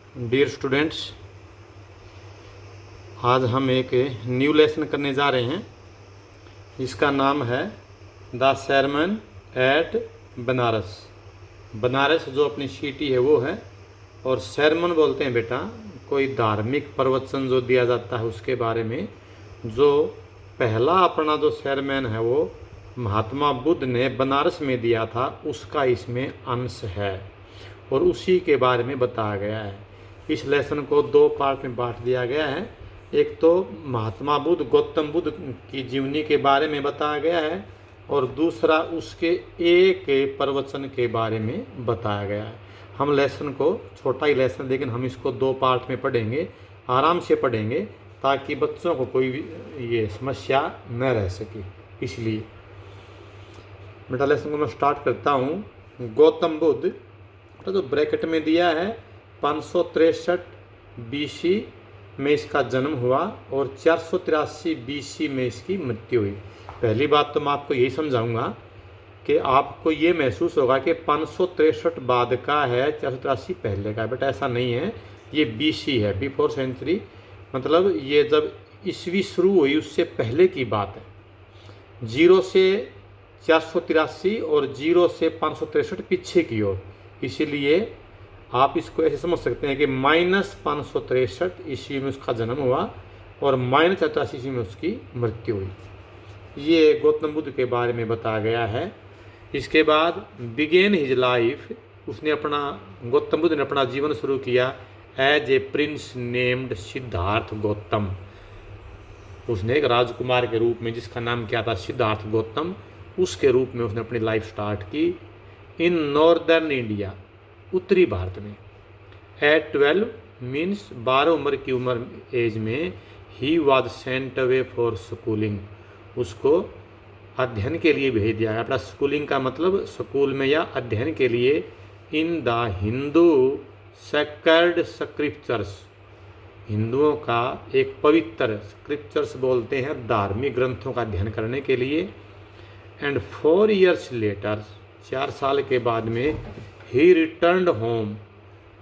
Dear students, आज हम एक न्यू लेसन करने जा रहे हैं जिसका नाम है the sermon at Banaras. Banaras जो अपनी सिटी है वो है, और sermon बोलते हैं बेटा कोई धार्मिक प्रवचन जो दिया जाता है उसके बारे में। जो पहला अपना जो sermon है वो महात्मा बुद्ध ने बनारस में दिया था, उसका इसमें अंश है और उसी के बारे में बताया गया है। इस लेसन को दो पार्ट में बांट दिया गया है। एक तो महात्मा बुद्ध, गौतम बुद्ध की जीवनी के बारे में बताया गया है, और दूसरा उसके एक प्रवचन के बारे में बताया गया है। हम लेसन को, छोटा ही लेसन लेकिन हम इसको दो पार्ट में पढ़ेंगे, आराम से पढ़ेंगे ताकि बच्चों को कोई भी ये समस्या न रह सके। इसलिए बेटा लेसन को मैं स्टार्ट करता हूँ। गौतम बुद्ध तो जो ब्रैकेट में दिया है 563 BC में इसका जन्म हुआ और 483 BC में इसकी मृत्यु हुई। पहली बात तो मैं आपको यही समझाऊंगा कि आपको ये महसूस होगा कि 563 बाद का है, 483 पहले का है। बेटा ऐसा नहीं है, ये BC है, बिफोर सेंचुरी, मतलब ये जब ईस्वी शुरू हुई उससे पहले की बात है। 0 से 483 और 0 से 563 पीछे की ओर। इसीलिए आप इसको ऐसे समझ सकते हैं कि -563 ईस्वी में उसका जन्म हुआ और -84 ईस्वी में उसकी मृत्यु हुई। ये गौतम बुद्ध के बारे में बताया गया है। इसके बाद began his life, Gautam Buddha ने अपना जीवन शुरू किया as a prince named Siddhartha Gautam. उसने एक राजकुमार के रूप में, जिसका नाम क्या था, सिद्धार्थ गौतम, उसके रूप में उसने अपनी लाइफ स्टार्ट की इन नॉर्दर्न इंडिया, उत्तरी भारत में। एट 12 मीन्स 12 उम्र की उम्र एज में he was sent away for schooling, उसको अध्ययन के लिए भेज दिया गया। अपना स्कूलिंग का मतलब स्कूल में या अध्ययन के लिए। In the Hindu sacred scriptures, हिंदुओं का एक पवित्र, स्क्रिप्चर्स बोलते हैं धार्मिक ग्रंथों का अध्ययन करने के लिए। एंड 4 years लेटर, 4 साल के बाद में ही रिटर्नड होम,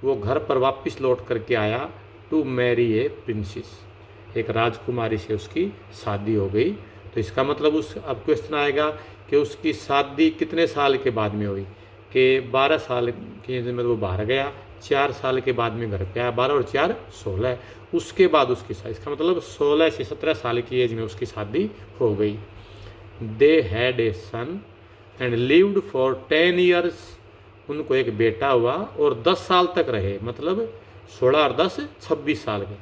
वो घर पर वापस लौट करके आया टू मैरी ए प्रिंसेस, एक राजकुमारी से उसकी शादी हो गई। तो इसका मतलब अब क्वेश्चन आएगा कि उसकी शादी कितने साल के बाद में हुई, कि 12 साल की उम्र में वो बाहर गया, 4 साल के बाद में घर पे आया, 12 और 4 16, उसके बाद उसकी शादी, इसका मतलब 16 से 17 साल की एज में उसकी शादी हो गई। They had a son and lived for 10 years, उनको एक बेटा हुआ और 10 साल तक रहे, मतलब 16 और 10 26 साल के।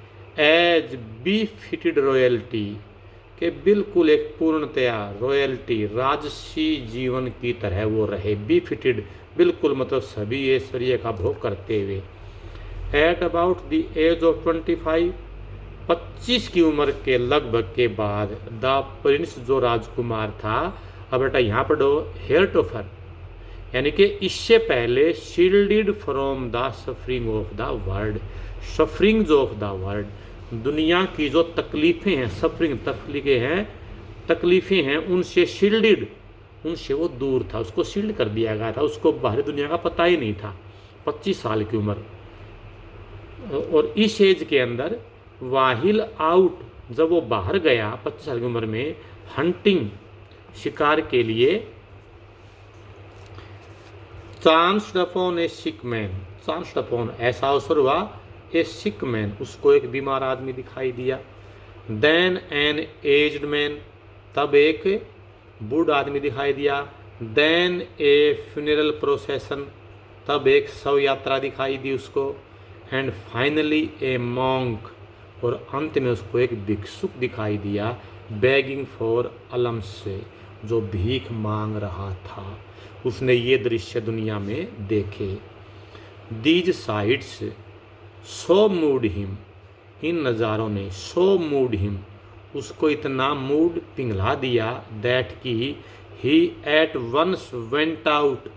एज बी फिटेड रॉयल्टी, के बिल्कुल एक पूर्णतया रॉयल्टी, राजसी जीवन की तरह वो रहे। बी फिटेड बिल्कुल मतलब सभी ऐश्वर्य का भोग करते हुए। At about the age of 25 की उम्र के लगभग के बाद द प्रिंस, जो राजकुमार था, अब बेटा यहाँ पर दो हेयरटोफर, यानी कि इससे पहले shielded from the suffering of the world, sufferings of the world, दुनिया की जो तकलीफ़ें हैं, सफरिंग तकलीफ़ें हैं, उनसे शील्डेड, उनसे वो दूर था, उसको शील्ड कर दिया गया था, उसको बाहरी दुनिया का पता ही नहीं था। 25 साल की उम्र, और इस एज के अंदर वाहिल आउट, जब वो बाहर गया 25 साल की उम्र में, हंटिंग, शिकार के लिए, चांस्ड अपॉन ए सिक मैन, चांस्ड अपॉन ऐसा अवसर हुआ, ए सिक मैन, उसको एक बीमार आदमी दिखाई दिया। देन एन एज्ड मैन, तब एक बूढ़ आदमी दिखाई दिया। देन ए फ्यूनरल प्रोसेसन, तब एक शव यात्रा दिखाई दी उसको। एंड फाइनली ए मॉन्क, और अंत में उसको एक भिक्षुक दिखाई दिया, बेगिंग फॉर अलम्स, जो भीख मांग रहा था। उसने ये दृश्य दुनिया में देखे। These sights so moved him, इन नज़ारों ने, सो मूड हिम, उसको इतना मूड पिघला दिया, दैट की ही एट वंस वेंट आउट,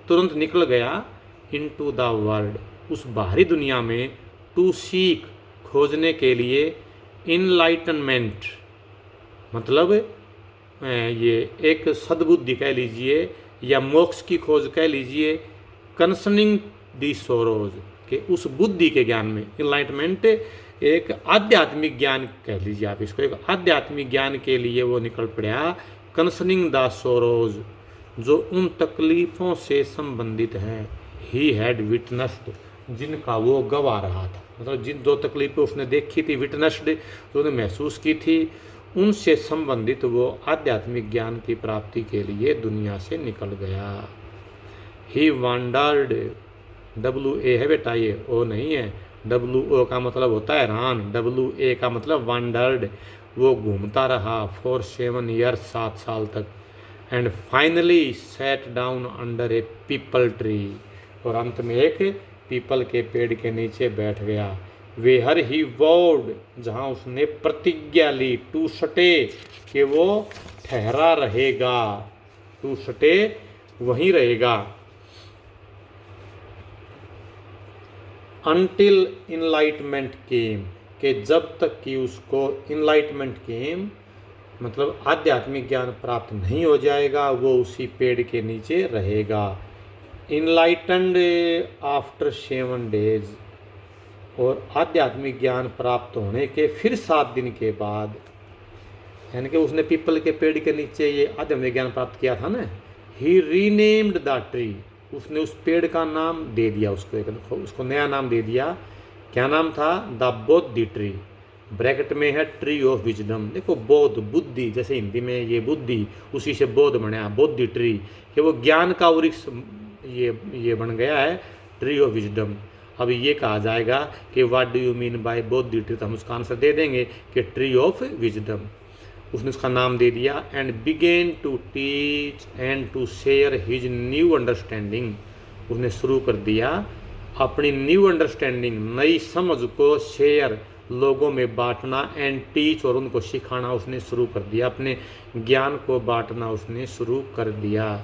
तुरंत निकल गया, इनटू द वर्ल्ड, उस बाहरी दुनिया में, टू सीक, खोजने के लिए, इनलाइटनमेंट, मतलब ये एक सद्बुद्धि कह लीजिए या मोक्ष की खोज कह लीजिए, कंसर्निंग दी सोरोज, के उस बुद्धि के ज्ञान में। इनलाइटमेंट एक आध्यात्मिक ज्ञान कह लीजिए आप इसको, एक आध्यात्मिक ज्ञान के लिए वो निकल पड़ा कंसर्निंग द सोरोज, जो उन तकलीफ़ों से संबंधित हैं। ही हैड विटनेस्ड, जिनका वो गवा रहा था, मतलब जिन दो तकलीफ़ें उसने देखी थी, विटनेस्ड जो उसने महसूस की थी, उनसे संबंधित वो आध्यात्मिक ज्ञान की प्राप्ति के लिए दुनिया से निकल गया। ही वांडर्ड, WA है बेटा, ये ओ नहीं है। WO का मतलब होता है रान, WA का मतलब वांडर्ड, वो घूमता रहा फॉर 7 ईयर्स, 7 साल तक। And finally sat down under A people tree, और अंत में एक पीपल के पेड़ के नीचे बैठ गया। वेहर ही वोड, जहाँ उसने प्रतिज्ञा ली, टू स्टे, कि वो ठहरा रहेगा, टू स्टे वहीं रहेगा। अनटिल इनलाइटमेंट केम, कि जब तक कि उसको इनलाइटमेंट केम मतलब आध्यात्मिक ज्ञान प्राप्त नहीं हो जाएगा, वो उसी पेड़ के नीचे रहेगा। इनलाइटेंड आफ्टर 7 डेज, और आध्यात्मिक ज्ञान प्राप्त होने के फिर 7 दिन के बाद, यानी कि उसने पीपल के पेड़ के नीचे ये आध्यात्मिक ज्ञान प्राप्त किया था ना। ही रीनेम्ड द ट्री, उसने उस पेड़ का नाम दे दिया, उसको नया नाम दे दिया। क्या नाम था? द बोधि ट्री, ब्रैकेट में है ट्री ऑफ विजडम। देखो बोध, बुद्धि, जैसे हिंदी में ये बुद्धि, उसी से बोध बना, बोधि ट्री, कि वो ज्ञान का वृक्ष ये बन गया है, ट्री ऑफ विजडम। अब ये कहा जाएगा कि what do you mean by Bodhi tree, तो हम उसका आंसर दे देंगे कि ट्री ऑफ विजडम। उसने उसका नाम दे दिया। And began to teach and to share his new understanding, उसने शुरू कर दिया अपनी न्यू अंडरस्टैंडिंग, नई समझ को शेयर, लोगों में बांटना, एंड टीच, और उनको सिखाना उसने शुरू कर दिया, अपने ज्ञान को बांटना उसने शुरू कर दिया।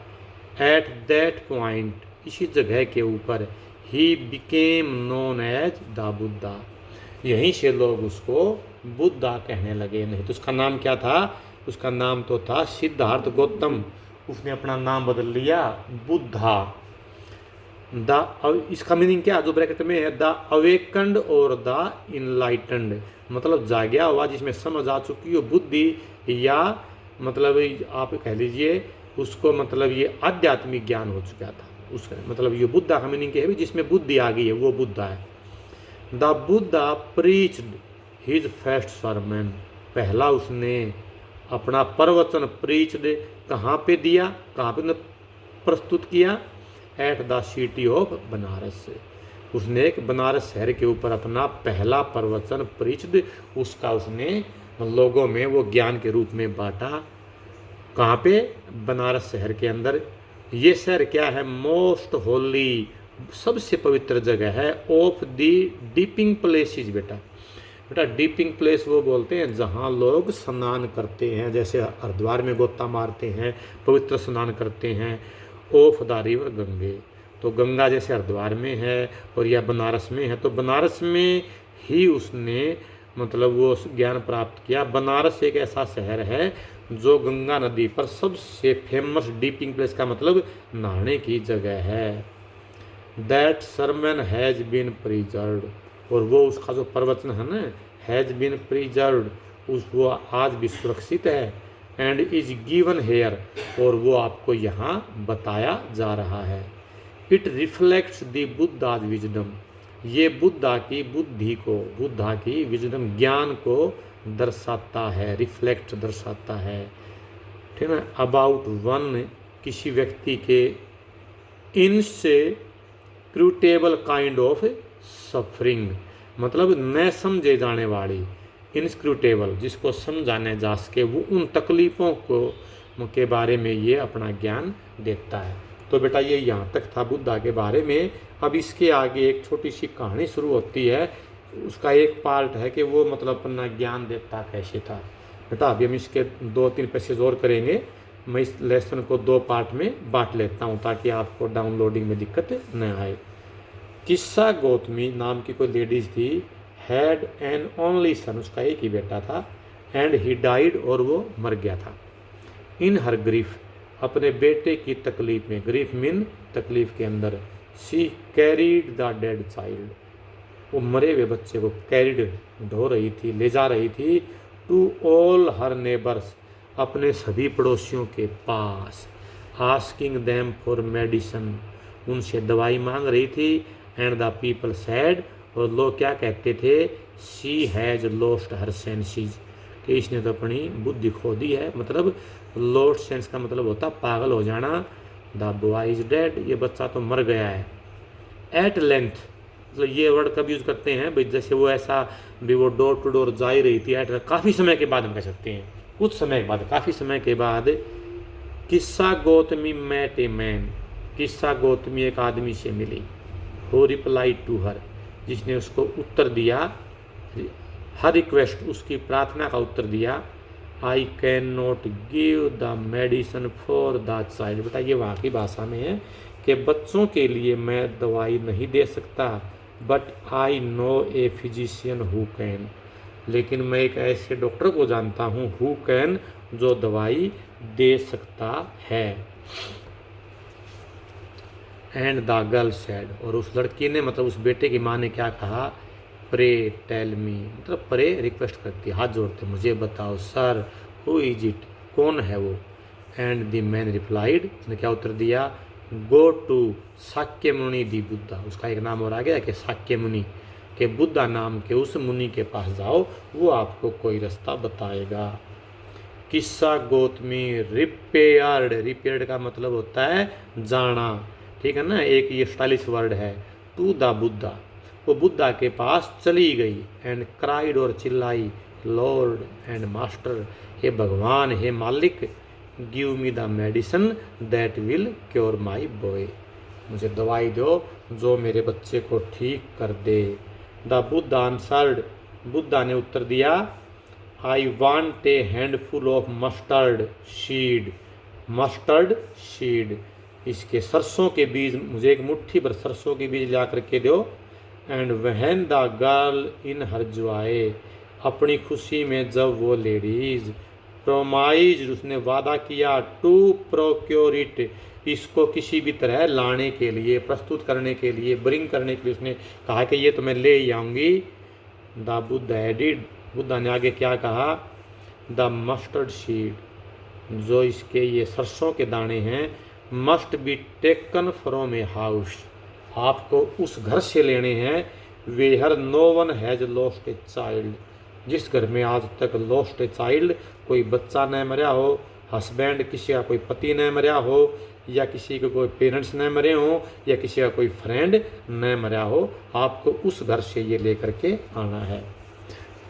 एट दैट पॉइंट, इसी जगह के ऊपर, he became known as the Buddha, यहीं से लोग उसको बुद्धा कहने लगे। नहीं तो उसका नाम क्या था? उसका नाम तो था सिद्धार्थ गौतम, उसने अपना नाम बदल लिया बुद्धा। इसका मीनिंग क्या जो ब्रैकेट में है? द अवेकंड और द इनलाइटेंड, मतलब जागया हुआ, जिसमें समझ आ चुकी हो बुद्धि, या मतलब आप कह लीजिए उसको, मतलब ये आध्यात्मिक ज्ञान हो चुका था उसका, मतलब ये बुद्धा का मीनिंग क्या है? जिसमें बुद्धि आ गई है वो बुद्धा है। The Buddha preached his first sermon, पहला उसने अपना प्रवचन प्रीच्ड कहाँ पे दिया, कहाँ पे प्रस्तुत किया? At the city of Banaras, उसने एक बनारस शहर के ऊपर अपना पहला प्रवचन प्रीच्ड, उसका उसने लोगों में वो ज्ञान के रूप में बांटा। कहाँ पे? बनारस शहर के अंदर। ये शहर क्या है? मोस्ट होली, सबसे पवित्र जगह है। ऑफ दी डीपिंग प्लेसेस, बेटा डीपिंग प्लेस वो बोलते हैं जहाँ लोग स्नान करते हैं, जैसे हरिद्वार में गोता मारते हैं, पवित्र स्नान करते हैं। ऑफ द रिवर गंगे, तो गंगा जैसे हरिद्वार में है और या बनारस में है, तो बनारस में ही उसने मतलब वो ज्ञान प्राप्त किया। बनारस एक ऐसा शहर है जो गंगा नदी पर सबसे फेमस डीपिंग प्लेस का मतलब नहाने की जगह है। That sermon has been preserved, और वो उसका जो प्रवचन है ना, हैज़ बीन प्रिजर्व्ड, वो आज भी सुरक्षित है। एंड इज गिवन हेयर, और वो आपको यहाँ बताया जा रहा है। It reflects the Buddha's wisdom, ये बुद्धा की बुद्धि को, बुद्धा की विजडम ज्ञान को दर्शाता है, रिफ्लेक्ट दर्शाता है, ठीक है। अबाउट वन, किसी व्यक्ति के इनसेक्रूटेबल काइंड ऑफ सफरिंग, मतलब न समझे जाने वाली, इनस्क्रूटेबल जिसको समझाने जा सके, वो उन तकलीफ़ों को के बारे में ये अपना ज्ञान देता है। तो बेटा ये यहाँ तक था बुद्धा के बारे में। अब इसके आगे एक छोटी सी कहानी शुरू होती है, उसका एक पार्ट है कि वो मतलब अपना ज्ञान देता कैसे था। बेटा अभी हम इसके 2-3 पैसेज और करेंगे। मैं इस लेसन को 2 पार्ट में बांट लेता हूँ ताकि आपको डाउनलोडिंग में दिक्कत न आए। किस्सा गौतमी नाम की कोई लेडीज़ थी, हैड एन ओनली सन, उसका एक ही बेटा था, एंड ही डाइड, और वो मर गया था। इन हर ग्रीफ, अपने बेटे की तकलीफ में, ग्रीफ मीन तकलीफ के अंदर, she carried the dead child, वो मरे हुए बच्चे को कैरिड ढो रही थी, ले जा रही थी, टू ऑल हर नेबर्स, अपने सभी पड़ोसियों के पास, आस्किंग देम फॉर मेडिसन, उनसे दवाई मांग रही थी, एंड द पीपल सैड, और लोग क्या कहते थे, she has lost her senses, कि इसने तो अपनी बुद्धि खो दी है, मतलब लॉस्ट सेंस का मतलब होता पागल हो जाना, द बॉय इज डेड, ये बच्चा तो मर गया है, एट लेंथ, मतलब ये वर्ड कब यूज़ करते हैं भाई, जैसे वो ऐसा भी वो डोर टू डोर जा ही रही थी, एट काफ़ी समय के बाद हम कह सकते हैं, कुछ समय के बाद, काफ़ी समय के बाद, किस्सा गौतमी मैट ए मैन, किस्सा गौतमी एक आदमी से मिली, हो रिप्लाई टू हर, जिसने उसको उत्तर दिया, हर रिक्वेस्ट, उसकी प्रार्थना का उत्तर दिया, I can not give the medicine for the child, बेटा ये वहाँ की भाषा में है कि बच्चों के लिए मैं दवाई नहीं दे सकता, but I know a physician who can, लेकिन मैं एक ऐसे डॉक्टर को जानता हूँ, हु कैन, जो दवाई दे सकता है। एंड द गर्ल सेड, और उस लड़की ने, मतलब उस बेटे की माँ ने क्या कहा, प्रे टेल मी, मतलब प्रे रिक्वेस्ट करती, हाथ जोड़ते, मुझे बताओ सर, हु इज इट, कौन है वो। एंड द मैन रिप्लाइड, उसने क्या उत्तर दिया, गो टू शाक्य मुनि दी बुद्धा, उसका एक नाम और आ गया कि शाक्य मुनि, के बुद्धा नाम के उस मुनि के पास जाओ, वो आपको कोई रास्ता बताएगा। किस्सा गौतमी रिपेयर्ड, रिपेयर्ड का मतलब होता है जाना, ठीक है ना, एक ये स्टाइलिश वर्ड है, टू द बुद्धा, वो बुद्धा के पास चली गई, एंड क्राइड, और चिल्लाई, लॉर्ड एंड मास्टर, हे भगवान, हे मालिक, give me the medicine that will cure my boy, मुझे दवाई दो जो मेरे बच्चे को ठीक कर दे। द बुद्धा आंसर्ड, बुद्धा ने उत्तर दिया, I want a handful of mustard seed, mustard seed, इसके सरसों के बीज, मुझे एक मुट्ठी भर सरसों के बीज ला करके दो। एंड वहन the girl in her Joy, अपनी खुशी में जब वो लेडीज, प्रोमाइज, उसने वादा किया, टू प्रोक्योर इट, इसको किसी भी तरह लाने के लिए, प्रस्तुत करने के लिए, ब्रिंग करने के लिए, उसने कहा कि ये तो मैं ले ही आऊँगी। द बुद्ध एडिड, बुद्धा ने आगे क्या कहा, द मस्टर्ड सीड, जो इसके ये सरसों के दाने हैं, must be taken from a house, आपको उस घर से लेने हैं, where no one has lost a child, जिस घर में आज तक लॉस्ट ए चाइल्ड, कोई बच्चा न मरा हो, हस्बैंड, किसी का कोई पति न मरा हो, या किसी के कोई पेरेंट्स न मरे हों, या किसी का कोई फ्रेंड न मरा हो, आपको उस घर से ये लेकर के आना है।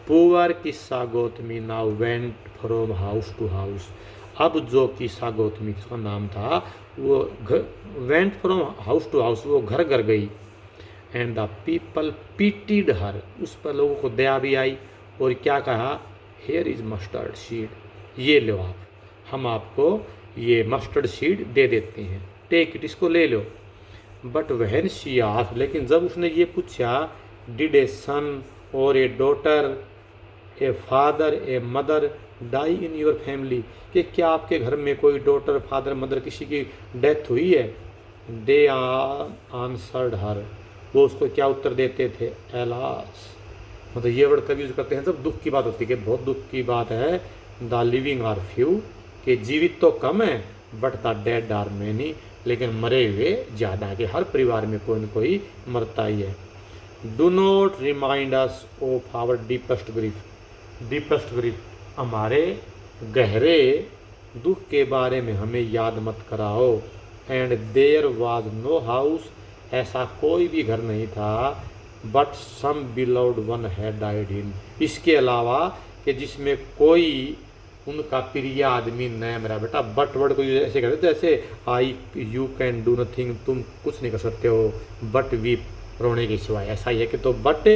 Poor Kisa Gotami now went from house to house, अब जो किस्सा गौतमी, जिसका नाम था, वो went from house to house, वो घर घर गई। And the people pitied her, उस पर लोगों को दया भी आई, और क्या कहा, हेयर इज मस्टर्ड सीड, ये लो आप, हम आपको ये मस्टर्ड सीड दे देते हैं, टेक इट, इसको ले लो। बट वहन शी आस्क्ड, लेकिन जब उसने ये पूछा, did a son or a daughter, a father, a mother die in your family, कि क्या आपके घर में कोई डॉटर, फादर, मदर, किसी की डेथ हुई है। दे आंसर्ड हर, वो उसको क्या उत्तर देते थे, एलास, मतलब ये वर्ड कभी यूज करते हैं जब दुख की बात होती है कि बहुत दुख की बात है, द लिविंग आर फ्यू, कि जीवित तो कम है, but the dead are many, लेकिन मरे हुए ज़्यादा है, कि हर परिवार में कोई न कोई मरता ही है। Do not remind us of our deepest grief, deepest grief, हमारे गहरे दुख के बारे में हमें याद मत कराओ। And there was no house, ऐसा कोई भी घर नहीं था, but some beloved one had died in, इसके अलावा कि जिसमें कोई उनका प्रिय आदमी न मरा। बेटा बट वर्ड को ऐसे कहते हैं जैसे आई यू कैन डू नथिंग, तुम कुछ नहीं कर सकते हो, बट वी, रोने के सिवाय, ऐसा ही है कि तो but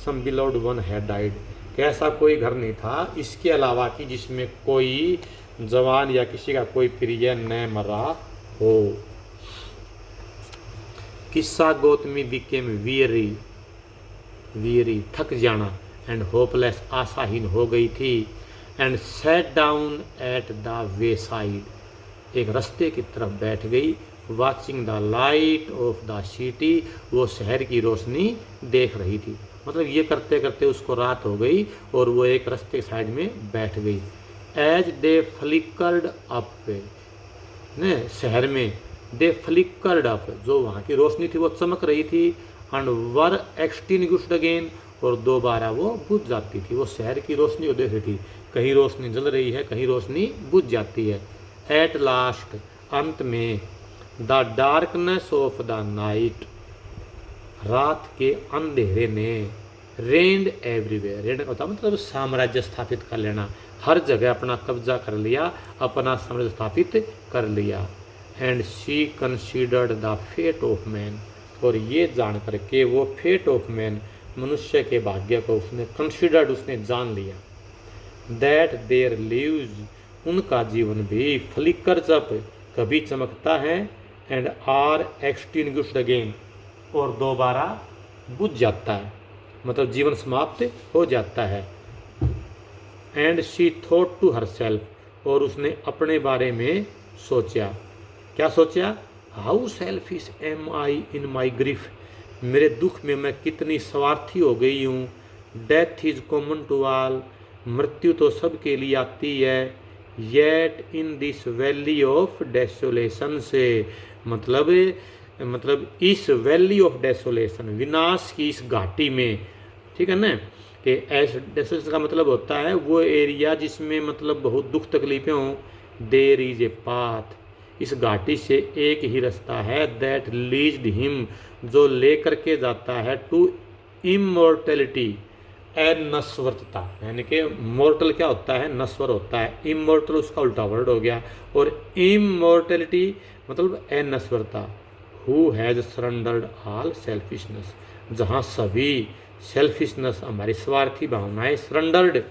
some beloved one had died, कि ऐसा कोई घर नहीं था इसके अलावा कि जिसमें कोई जवान या किसी का कोई प्रिय न मरा हो। किस्सा गौतमी बिकेम वीरी, वीरी थक जाना, एंड होपलेस आशाहीन हो गई थी। And set down at the way side, एक रास्ते की तरफ बैठ गई, watching the light of the city, वो शहर की रोशनी देख रही थी। मतलब ये करते करते उसको रात हो गई और वो एक रास्ते साइड में बैठ गई। एज दे फ्लिकर्ड अप, ने शहर में, दे फ्लिकर्ड अप, जो वहाँ की रोशनी थी वो चमक रही थी, एंड वर एक्सटिंग्विश्ड अगेन, और दोबारा वो बुझ जाती थी। वो शहर की रोशनी को देख रही थी, कहीं रोशनी जल रही है, कहीं रोशनी बुझ जाती है। एट लास्ट, अंत में, the darkness of the night, रात के अंधेरे ने, रेंड एवरीवेयर, रेंड होता मतलब साम्राज्य स्थापित कर लेना, हर जगह अपना कब्जा कर लिया, अपना साम्राज्य स्थापित कर लिया। And she considered the fate of man, और ये जान करके वो फेट ऑफ मैन, मनुष्य के भाग्य को उसने कंसीडर्ड, उसने जान लिया। दैट देयर लिव्स, उनका जीवन भी, फ्लिकर्स अप, कभी चमकता है, एंड आर एक्सटिंग्विश्ड अगेन, और दोबारा बुझ जाता है, मतलब जीवन समाप्त हो जाता है। And she thought to herself, और उसने अपने बारे में सोचा। क्या सोचा? How selfish am I in my grief, मेरे दुख में मैं कितनी स्वार्थी हो गई हूँ। Death is common to all, मृत्यु तो सबके लिए आती है। Yet in this valley of desolation से, मतलब इस वैली ऑफ डेसोलेशन, विनाश की इस घाटी में, ठीक है ना, कि ऐसे डेसोलेशन का मतलब होता है वो एरिया जिसमें मतलब बहुत दुख तकलीफें हों। देयर इज ए पाथ, इस घाटी से एक ही रास्ता है, दैट लीड्स हिम, जो लेकर के जाता है, टू इमोर्टेलिटी, नश्वरता, यानी कि मोर्टल क्या होता है? नश्वर होता है। इमोर्टल उसका उल्टा वर्ड हो गया, और इमोर्टेलिटी मतलब नश्वरता। Who has surrendered all selfishness, जहाँ सभी सेल्फिशनेस, हमारी स्वार्थी भावनाएं, सरेंडर्ड,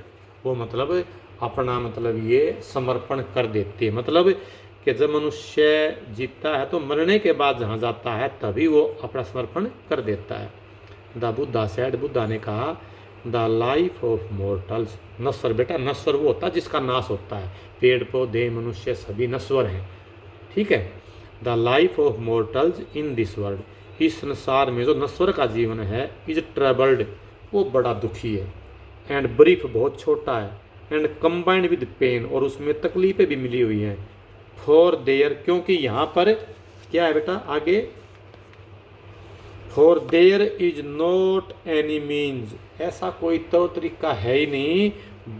वो मतलब अपना मतलब ये समर्पण कर देते हैं। मतलब कि जब मनुष्य जीता है तो मरने के बाद जहाँ जाता है तभी वो अपना समर्पण कर देता है। द बुद्धा सेड, बुद्धा ने कहा, द लाइफ ऑफ मोर्टल्स, नश्वर, बेटा नश्वर वो होता है जिसका नाश होता है, पेड़ पौधे मनुष्य सभी नश्वर हैं, ठीक है। The life of mortals in this world, इस संसार में जो नश्वर का जीवन है, इज ट्रबल्ड, वो बड़ा दुखी है। एंड ब्रीफ, बहुत छोटा है। एंड कंबाइंड विद पेन, और उसमें तकलीफें भी मिली हुई हैं। फॉर देयर, क्योंकि यहाँ पर क्या है बेटा आगे, for their is not any means, ऐसा कोई तौर तरीका है ही नहीं,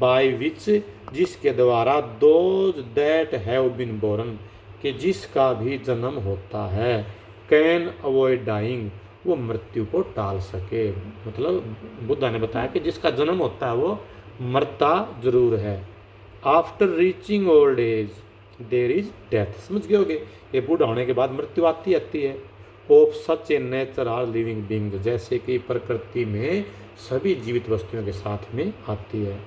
बाय विच, जिसके द्वारा, those that have been born, कि जिसका भी जन्म होता है, कैन अवॉइड डाइंग, वो मृत्यु को टाल सके। मतलब बुद्धा ने बताया कि जिसका जन्म होता है वो मरता जरूर है। After reaching old age there is death, समझ गए होगे, ये बूढ़ा होने के बाद मृत्यु आती है। Of such a nature are living being, जैसे कि प्रकृति में सभी जीवित वस्तुओं के साथ में आती है।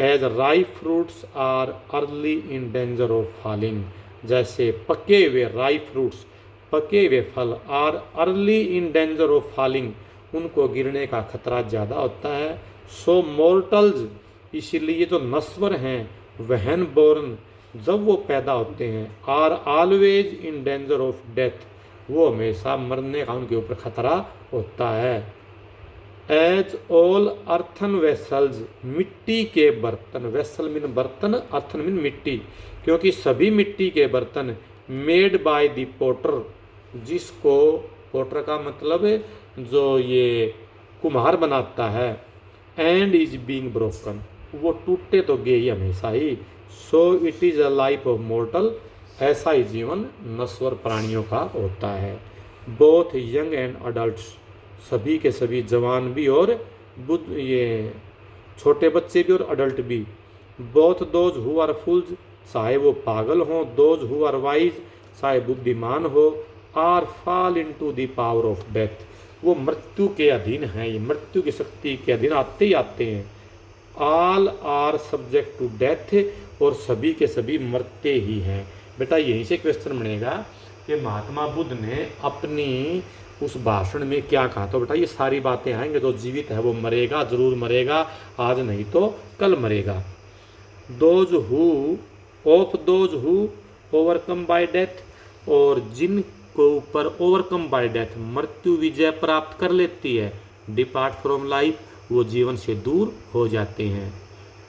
As ripe fruits are early in danger of falling, जैसे पके हुए राइप फ्रूट्स, पके हुए फल, are early in danger of falling, उनको गिरने का खतरा ज़्यादा होता है। सो मोर्टल्स, इसीलिए जो नश्वर हैं, वहन बोर्न, जब वो पैदा होते हैं, are always in danger of death, वो हमेशा मरने का उनके ऊपर खतरा होता है। एज ऑल अर्थन वेसल्स, मिट्टी के बर्तन, वेसल मीन बर्तन, अर्थन मीन मिट्टी, क्योंकि सभी मिट्टी के बर्तन, मेड बाय द पोटर, जिसको, पोटर का मतलब जो ये कुम्हार बनाता है, एंड इज बीइंग ब्रोकन, वो टूटे तो गए ही हमेशा ही। So it is a life of mortal, ऐसा ही जीवन नश्वर प्राणियों का होता है। बोथ यंग एंड अडल्ट्स, सभी के सभी, जवान भी और बुद्ध, ये छोटे बच्चे भी और अडल्ट भी। Both those who are fools, चाहे वो पागल हों, दोज हु आर वाइज, चाहे बुद्धिमान हो, are fall into the power of death, वो मृत्यु के अधीन हैं, ये मृत्यु की शक्ति के अधीन आते ही आते हैं। All are subject to death, और सभी के सभी मरते ही हैं। बेटा यहीं से क्वेश्चन बनेगा कि महात्मा बुद्ध ने अपनी उस भाषण में क्या कहा। तो बेटा ये सारी बातें आएंगे, जो जीवित है वो मरेगा, जरूर मरेगा, आज नहीं तो कल मरेगा। Those who, of those who overcome bye death, और जिनको ऊपर ओवरकम बाय डेथ, मृत्यु विजय प्राप्त कर लेती है, डिपार्ट फ्रॉम लाइफ, वो जीवन से दूर हो जाते हैं।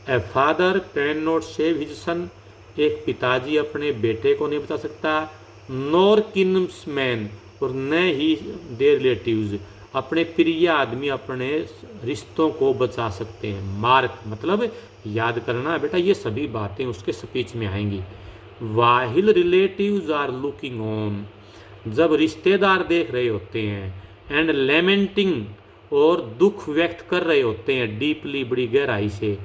A father can not save his son, एक पिताजी अपने बेटे को नहीं बचा सकता। नॉर किन्समैन, और न ही देयर रिलेटिव्स, अपने प्रिय आदमी अपने रिश्तों को बचा सकते हैं। मार्क मतलब याद करना बेटा, ये सभी बातें उसके स्पीच में आएंगी। वाहिल रिलेटिव्स आर लुकिंग ऑन, जब रिश्तेदार देख रहे होते हैं। एंड लेमेंटिंग, और दुख व्यक्त कर रहे होते हैं, डीपली, बड़ी गहराई से।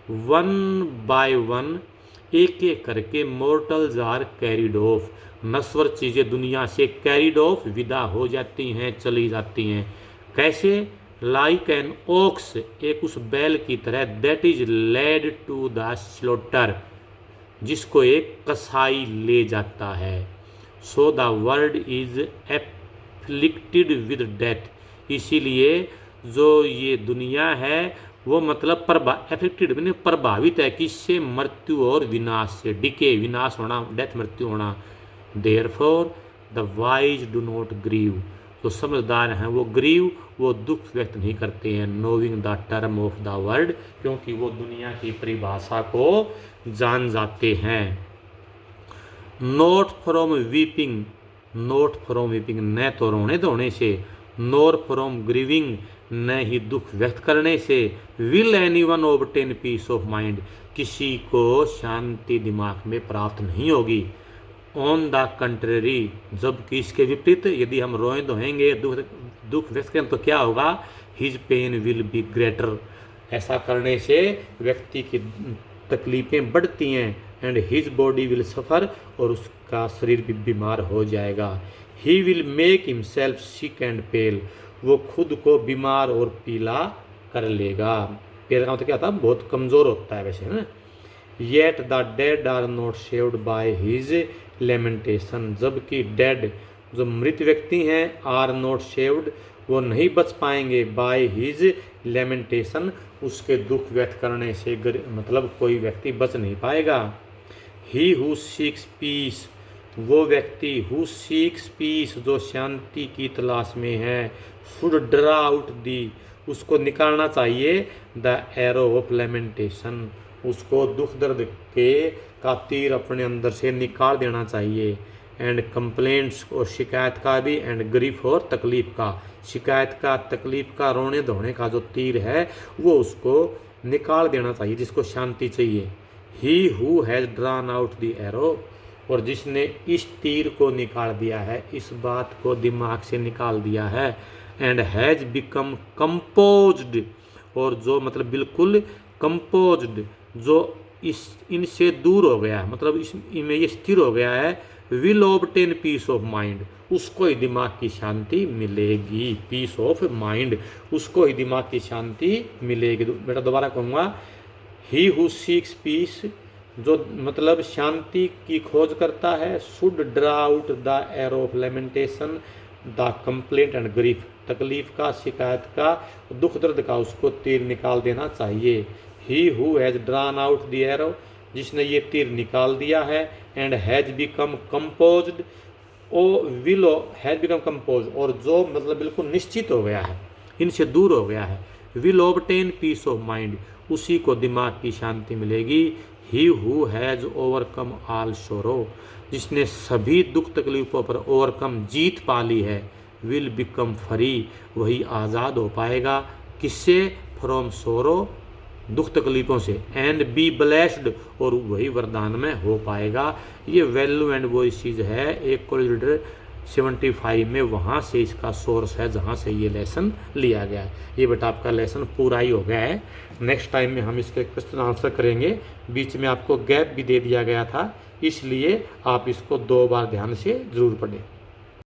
वन बाय वन, एक एक करके, मोर्टल्स आर कैरिड ऑफ, नश्वर चीज़ें दुनिया से कैरिड ऑफ, विदा हो जाती हैं, चली जाती हैं। कैसे? लाइक एन ओक्स, एक उस बैल की तरह, that is led to the slaughter, जिसको एक कसाई ले जाता है। So the world is afflicted with death, इसीलिए जो ये दुनिया है वो मतलब एफेक्टेड मैंने प्रभावित है, किससे? मृत्यु और विनाश से। डिके, विनाश होना, डेथ, मृत्यु होना। Therefore the wise do not grieve, जो समझदार हैं वो ग्रीव, वो दुख व्यक्त नहीं करते हैं। नोविंग the term of the world, क्योंकि वो दुनिया की परिभाषा को जान जाते हैं। Note from weeping, note from weeping, न तो रोने धोने से, नोर फ्रॉम ग्रीविंग, न ही दुख व्यक्त करने से। Will anyone obtain peace of mind, किसी को शांति दिमाग में प्राप्त नहीं होगी। ऑन द कंट्रेरी, जबकि इसके विपरीत, यदि हम रोए धोएंगे, दुख व्यक्त करें तो क्या होगा? His pain will be greater, ऐसा करने से व्यक्ति की तकलीफें बढ़ती हैं। And his body will suffer, और उसका शरीर भी बीमार हो जाएगा। He will make himself sick and pale, वो खुद को बीमार और पीला कर लेगा। पेल का मतलब क्या था? बहुत कमज़ोर होता है वैसे ना। Yet the dead are not saved by his lamentation, जबकि डेड, जो मृत व्यक्ति हैं, आर नॉट सेव्ड, वो नहीं बच पाएंगे, बाय हिज लेमेंटेशन, उसके दुख व्यक्त करने से, मतलब कोई व्यक्ति बच नहीं पाएगा। ही हु सीक्स पीस, वो व्यक्ति, हु सीक्स पीस, जो शांति की तलाश में है, शुड ड्रा आउट दी, उसको निकालना चाहिए, द एरो ऑफ लेमेंटेशन, उसको दुख दर्द के का तीर अपने अंदर से निकाल देना चाहिए। एंड कंप्लेंट्स, और शिकायत का भी, एंड ग्रीफ, और तकलीफ का, शिकायत का, तकलीफ का, रोने धोने का जो तीर है वो उसको निकाल देना चाहिए, जिसको शांति चाहिए। He who has drawn out the arrow, और जिसने इस तीर को निकाल दिया है, इस बात को दिमाग से निकाल दिया है। एंड हैज़ बिकम कंपोज्ड, और जो मतलब बिल्कुल कंपोज्ड, जो इनसे दूर हो गया है, मतलब इनमें ये स्थिर हो गया है। Will obtain peace of mind, उसको ही दिमाग की शांति मिलेगी। पीस ऑफ माइंड, उसको ही दिमाग की शांति मिलेगी। बेटा दोबारा कहूँगा, ही हु सीक्स पीस, जो मतलब शांति की खोज करता है, should draw out the arrow of lamentation, the complaint and grief, तकलीफ का, शिकायत का, दुख दर्द का, उसको तीर निकाल देना चाहिए। He who has drawn out the arrow, जिसने ये तीर निकाल दिया है। And has become composed, who will has become compose, और जो मतलब बिल्कुल निश्चित हो गया है, इनसे दूर हो गया है। Will obtain peace of mind, उसी को दिमाग की शांति मिलेगी। He who has overcome all sorrow, जिसने सभी दुख तकलीफों पर ओवरकम, जीत पा ली है। विल बिकम फ्री, वही आज़ाद हो पाएगा, किससे? फ्रॉम सोरो, दुख तकलीफ़ों से। एंड बी ब्लेस्ड, और वही वरदान में हो पाएगा। ये वैल्यू एंड वॉइसेस है, एक कॉलेज रीडर 75 में, वहाँ से इसका सोर्स है जहाँ से ये लेसन लिया गया है। ये बेटा आपका लेसन पूरा ही हो गया है। नेक्स्ट टाइम में हम इसके क्वेश्चन आंसर करेंगे। बीच में आपको गैप भी दे दिया गया था, इसलिए आप इसको 2 बार ध्यान से ज़रूर पढ़ें।